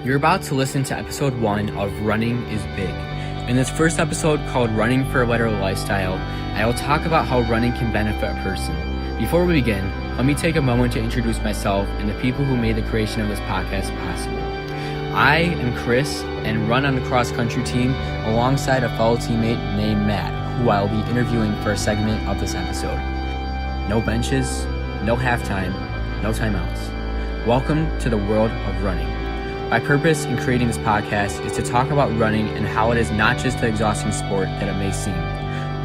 You're about to listen to episode 1 of Running is Big. In this first episode called Running for a Better Lifestyle, I will talk about how running can benefit a person. Before we begin, let me take a moment to introduce myself and the people who made the creation of this podcast possible. I am Chris and run on the cross-country team alongside a fellow teammate named Matt, who I will be interviewing for a segment of this episode. No benches, no halftime, no timeouts. Welcome to the world of running. My purpose in creating this podcast is to talk about running and how it is not just the exhausting sport that it may seem.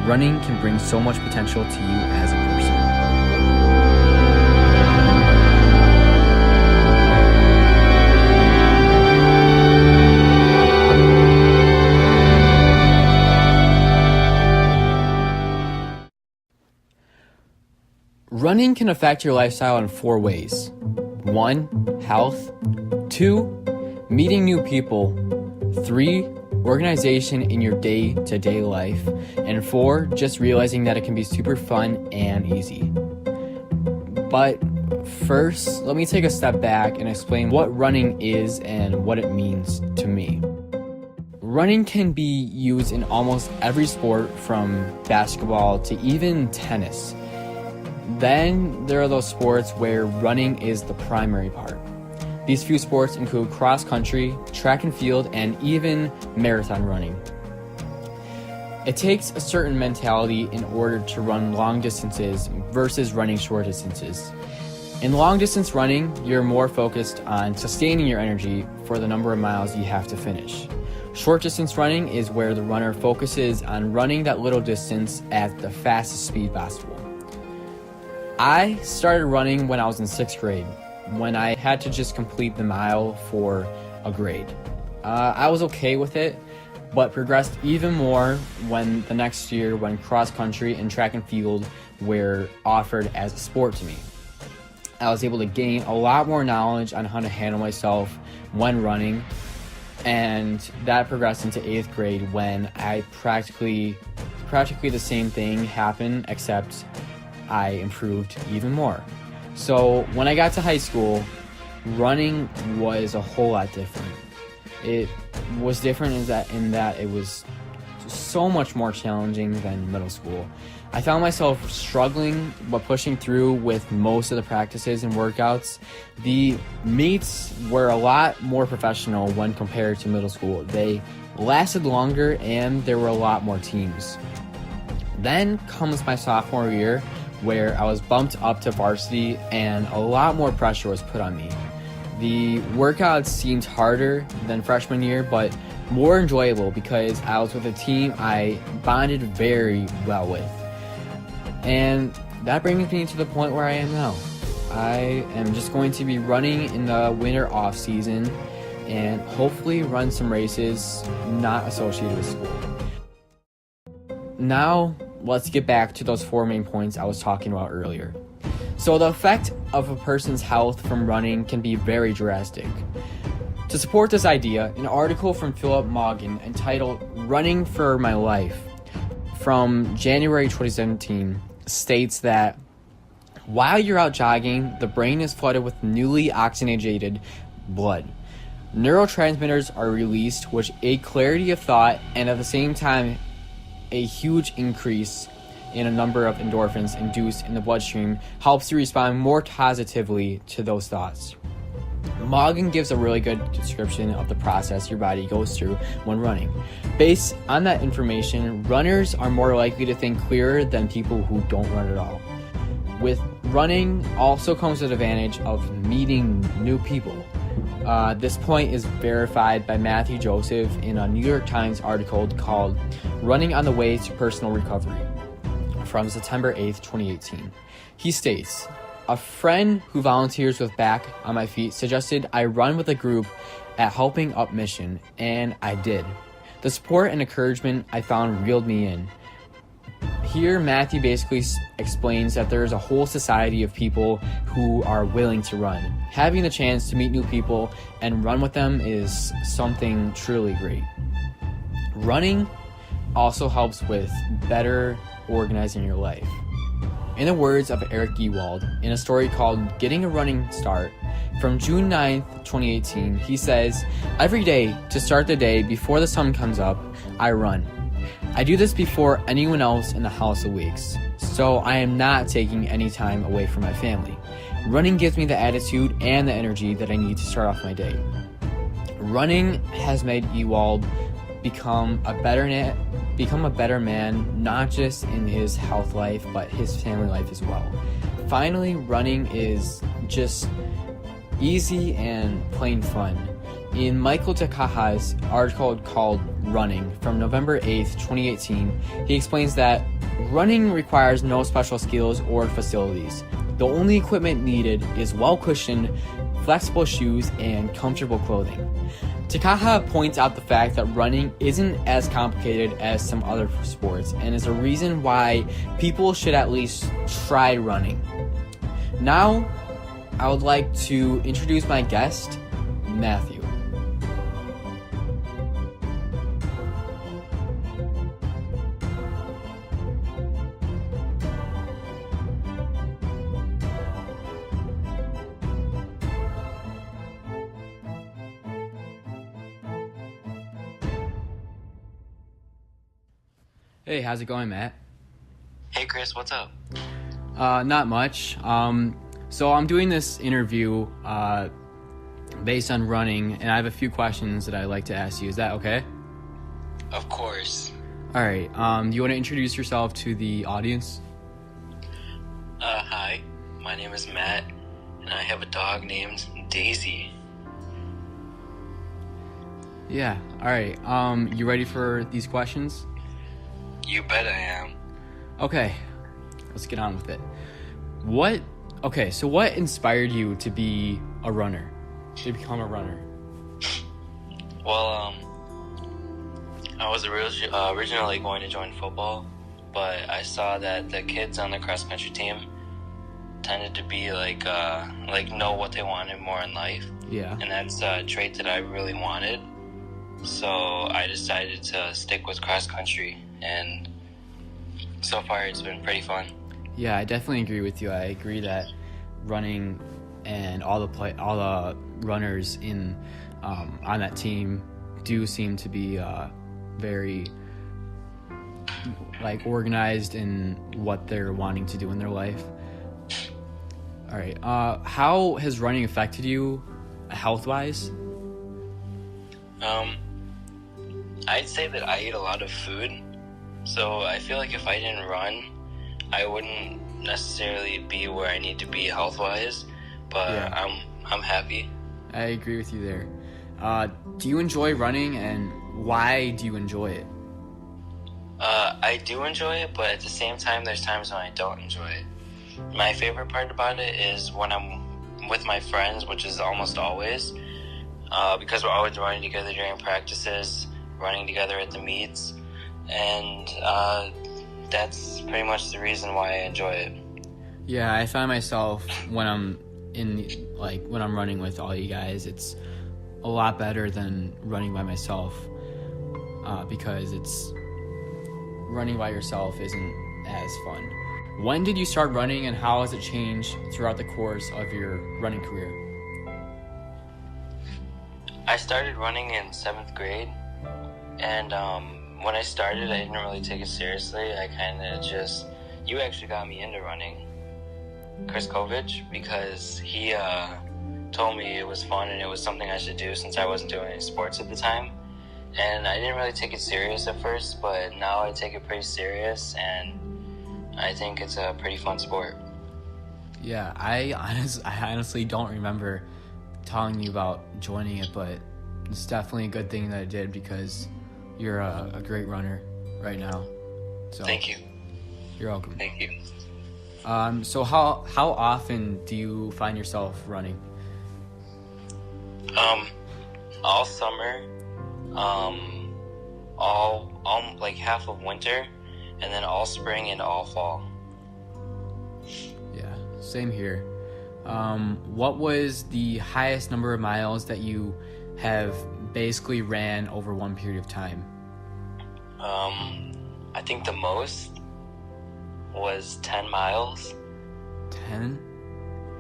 Running can bring so much potential to you as a person. Running can affect your lifestyle in 4 ways. 1, health. 2, meeting new people. 3, organization in your day-to-day life. And 4, just realizing that it can be super fun and easy. But first, let me take a step back and explain what running is and what it means to me. Running can be used in almost every sport, from basketball to even tennis. Then there are those sports where running is the primary part. These few sports include cross country, track and field, and even marathon running. It takes a certain mentality in order to run long distances versus running short distances. In long distance running, you're more focused on sustaining your energy for the number of miles you have to finish. Short distance running is where the runner focuses on running that little distance at the fastest speed possible. I started running when I was in 6th grade, when I had to just complete the mile for a grade. I was okay with it, but progressed even more when the next year when cross country and track and field were offered as a sport to me. I was able to gain a lot more knowledge on how to handle myself when running, and that progressed into 8th grade when I practically the same thing happened, except I improved even more. So when I got to high school, running was a whole lot different. It was different in that it was so much more challenging than middle school. I found myself struggling but pushing through with most of the practices and workouts. The meets were a lot more professional when compared to middle school. They lasted longer and there were a lot more teams. Then comes my sophomore year, where I was bumped up to varsity and a lot more pressure was put on me. The workouts seemed harder than freshman year, but more enjoyable because I was with a team I bonded very well with. And that brings me to the point where I am now. I am just going to be running in the winter off season and hopefully run some races not associated with school. Now, let's get back to those 4 main points I was talking about earlier. So the effect of a person's health from running can be very drastic. To support this idea, an article from Philip Morgan entitled "Running for My Life" from January 2017 states that while you're out jogging, the brain is flooded with newly oxygenated blood. Neurotransmitters are released, which aid clarity of thought and at the same time a huge increase in a number of endorphins induced in the bloodstream helps you respond more positively to those thoughts. Morgan gives a really good description of the process your body goes through when running. Based on that information, runners are more likely to think clearer than people who don't run at all. With running also comes the advantage of meeting new people. This point is verified by Matthew Joseph in a New York Times article called "Running on the Way to Personal Recovery" from September 8th, 2018. He states, "A friend who volunteers with Back on My Feet suggested I run with a group at Helping Up Mission, and I did. The support and encouragement I found reeled me in." Here, Matthew basically explains that there is a whole society of people who are willing to run. Having the chance to meet new people and run with them is something truly great. Running also helps with better organizing your life. In the words of Eric Ewald, in a story called Getting a Running Start, from June 9th, 2018, he says, "Every day, to start the day before the sun comes up, I run. I do this before anyone else in the house awakes, so I am not taking any time away from my family. Running gives me the attitude and the energy that I need to start off my day." Running has made Ewald become a better man, not just in his health life, but his family life as well. Finally, running is just easy and plain fun. In Michael Takaha's article called Running from November 8th, 2018, he explains that running requires no special skills or facilities. The only equipment needed is well-cushioned, flexible shoes and comfortable clothing. Takaha points out the fact that running isn't as complicated as some other sports and is a reason why people should at least try running. Now, I would like to introduce my guest, Matthew. Hey, how's it going, Matt? Hey, Chris, what's up? Not much. So I'm doing this interview based on running, and I have a few questions that I'd like to ask you. Is that okay? Of course. All right. Do you want to introduce yourself to the audience? Hi, my name is Matt, and I have a dog named Daisy. Yeah. All right. You ready for these questions? You bet I am. Okay. Let's get on with it. What inspired you to be a runner? To become a runner? Well, I was originally going to join football, but I saw that the kids on the cross-country team tended to be know what they wanted more in life. Yeah. And that's a trait that I really wanted. So I decided to stick with cross-country, and so far it's been pretty fun. Yeah, I definitely agree with you. I agree that running and all the runners in on that team do seem to be very organized in what they're wanting to do in their life. All right. How has running affected you health-wise? I'd say that I eat a lot of food, so I feel like if I didn't run, I wouldn't necessarily be where I need to be health-wise, but yeah. I'm happy. I agree with you there. Do you enjoy running, and why do you enjoy it? I do enjoy it, but at the same time, there's times when I don't enjoy it. My favorite part about it is when I'm with my friends, which is almost always, because we're always running together during practices, running together at the meets, and that's pretty much the reason why I enjoy it. Yeah, I find myself when I'm when I'm running with all you guys, it's a lot better than running by myself, because running by yourself isn't as fun. When did you start running, and how has it changed throughout the course of your running career? I started running in 7th grade, and when I started, I didn't really take it seriously. You actually got me into running, Chris Kovich, because he told me it was fun and it was something I should do since I wasn't doing any sports at the time. And I didn't really take it serious at first, but now I take it pretty serious, and I think it's a pretty fun sport. Yeah, I honestly don't remember telling you about joining it, but it's definitely a good thing that I did, because you're a great runner right now. So thank you. You're welcome. Thank you. So how often do you find yourself running? All summer, all half of winter, and then all spring and all fall. Yeah, same here. What was the highest number of miles that you have basically ran over one period of time? I think the most was 10 miles. 10?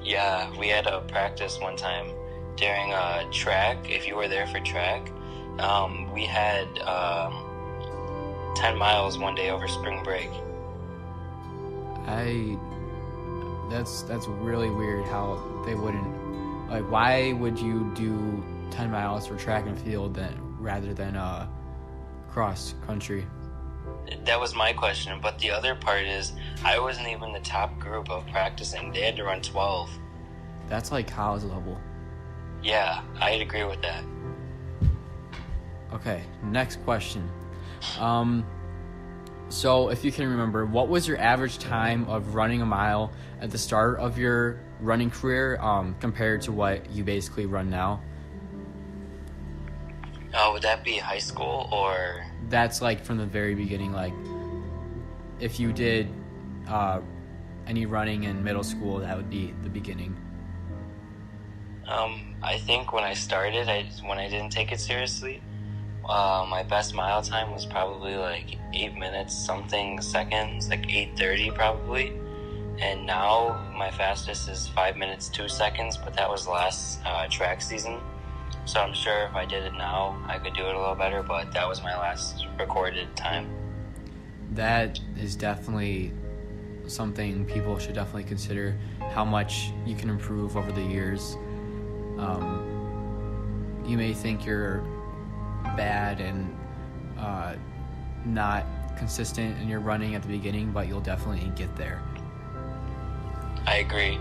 Yeah, we had a practice one time during track. If you were there for track, we had 10 miles one day over spring break. That's really weird how they wouldn't, like, why would you do 10 miles for track and field rather than cross country? That was my question, but the other part is I wasn't even the top group of practicing. They had to run 12. That's like college level. Yeah, I'd agree with that. Okay, next question. So if you can remember, what was your average time of running a mile at the start of your running career compared to what you basically run now? Would that be high school or? That's like from the very beginning, like if you did any running in middle school, that would be the beginning. I think when I started, when I didn't take it seriously, my best mile time was probably like 8 minutes something seconds, like 8:30 probably. And now my fastest is 5 minutes 2 seconds, but that was last track season. So I'm sure if I did it now, I could do it a little better, but that was my last recorded time. That is definitely something people should definitely consider, how much you can improve over the years. You may think you're bad and not consistent in your running at the beginning, but you'll definitely get there. I agree.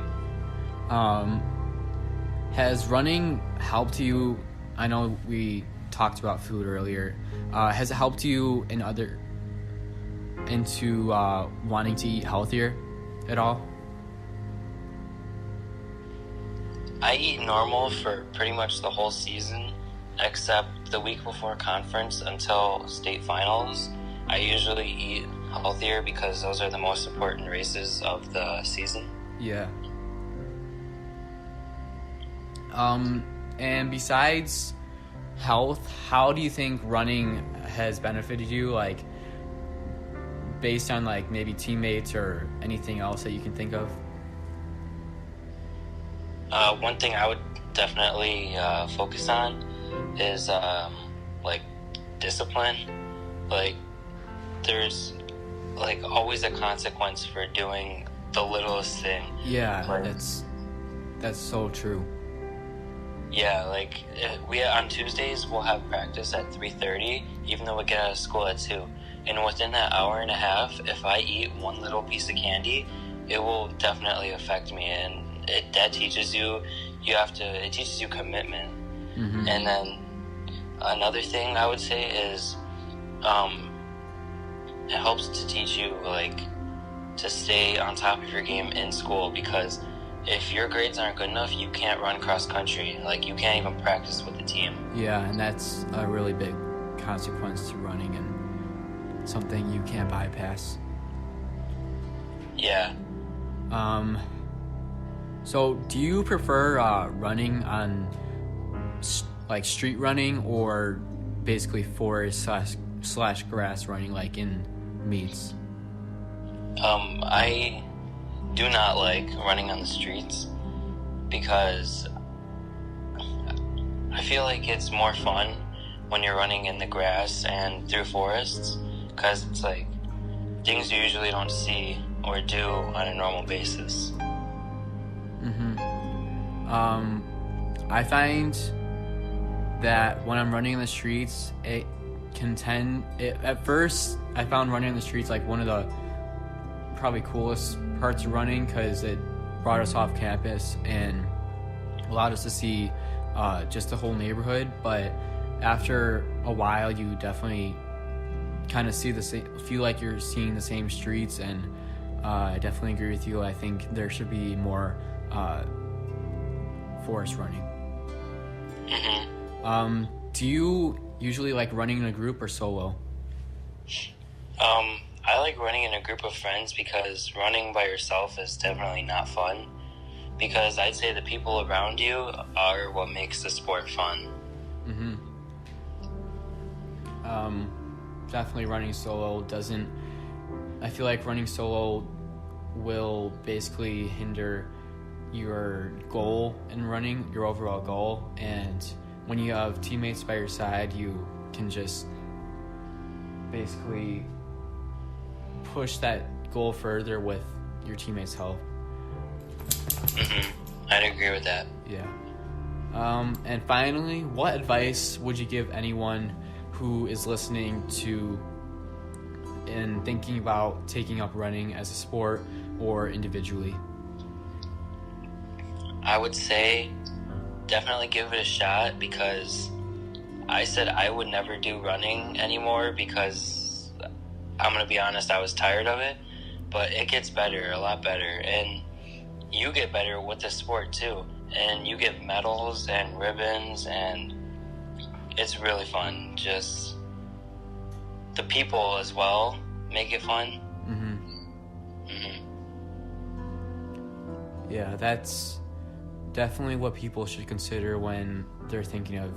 Has running helped you? I know we talked about food earlier. Has it helped you into wanting to eat healthier at all? I eat normal for pretty much the whole season, except the week before conference until state finals. I usually eat healthier because those are the most important races of the season. Yeah. And besides health, how do you think running has benefited you, like based on like maybe teammates or anything else that you can think of? One thing I would definitely focus on is like discipline. Like there's like always a consequence for doing the littlest thing. Yeah, like, that's so true. Yeah, like we on Tuesdays we'll have practice at 3:30, even though we get out of school at 2. And within that hour and a half, if I eat one little piece of candy, it will definitely affect me, and that teaches you it teaches you commitment. Mm-hmm. And then another thing I would say is it helps to teach you like to stay on top of your game in school, because if your grades aren't good enough, you can't run cross country. Like you can't even practice with the team. Yeah, and that's a really big consequence to running and something you can't bypass. Yeah. So do you prefer running on like street running, or basically forest slash grass running, like in meets? I do not like running on the streets because I feel like it's more fun when you're running in the grass and through forests, because it's like things you usually don't see or do on a normal basis. Mm-hmm. I find that when I'm running in the streets, at first I found running in the streets like one of the probably coolest parts of running, because it brought us off campus and allowed us to see just the whole neighborhood. But after a while, you definitely kind of feel like you're seeing the same streets, and I definitely agree with you. I think there should be more forest running. Mm-hmm. Do you usually like running in a group or solo? I like running in a group of friends, because running by yourself is definitely not fun, because I'd say the people around you are what makes the sport fun. Mm-hmm. Definitely running solo I feel like running solo will basically hinder your goal in running, your overall goal. And when you have teammates by your side, you can just basically push that goal further with your teammates' help. I'd agree with that. Yeah. And finally, what advice would you give anyone who is listening to and thinking about taking up running as a sport or individually? I would say definitely give it a shot, because I said I would never do running anymore because I'm going to be honest, I was tired of it, but it gets better, a lot better, and you get better with the sport too, and you get medals and ribbons, and it's really fun. Just the people as well make it fun. Yeah, that's definitely what people should consider when they're thinking of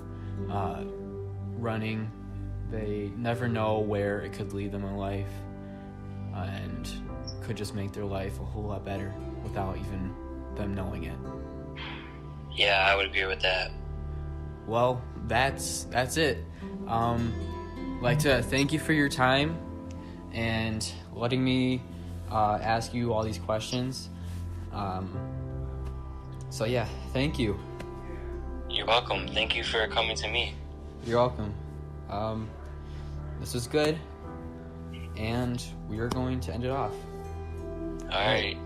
running. They never know where it could lead them in life, and could just make their life a whole lot better without even them knowing it. Yeah, I would agree with that. Well, that's it. I'd like to thank you for your time and letting me ask you all these questions. So yeah, thank you. You're welcome. Thank you for coming to me. You're welcome. This was good, and we are going to end it off. All right.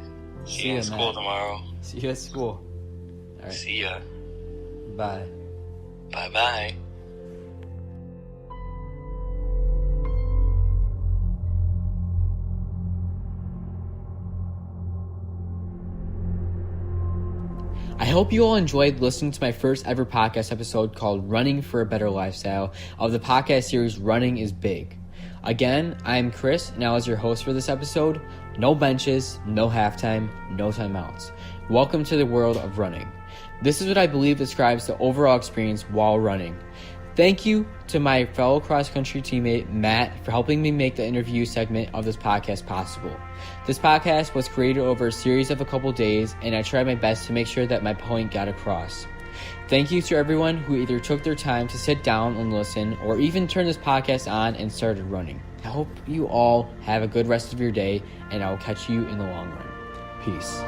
See you in school Matt. tomorrow. See you at school. All right. See ya. Bye. Bye-bye. I hope you all enjoyed listening to my first ever podcast episode called Running for a Better Lifestyle of the podcast series Running is Big. Again, I'm Chris, and I was your host for this episode. No benches, no halftime, no timeouts. Welcome to the world of running. This is what I believe describes the overall experience while running. Thank you to my fellow cross-country teammate, Matt, for helping me make the interview segment of this podcast possible. This podcast was created over a series of a couple days, and I tried my best to make sure that my point got across. Thank you to everyone who either took their time to sit down and listen, or even turned this podcast on and started running. I hope you all have a good rest of your day, and I will catch you in the long run. Peace.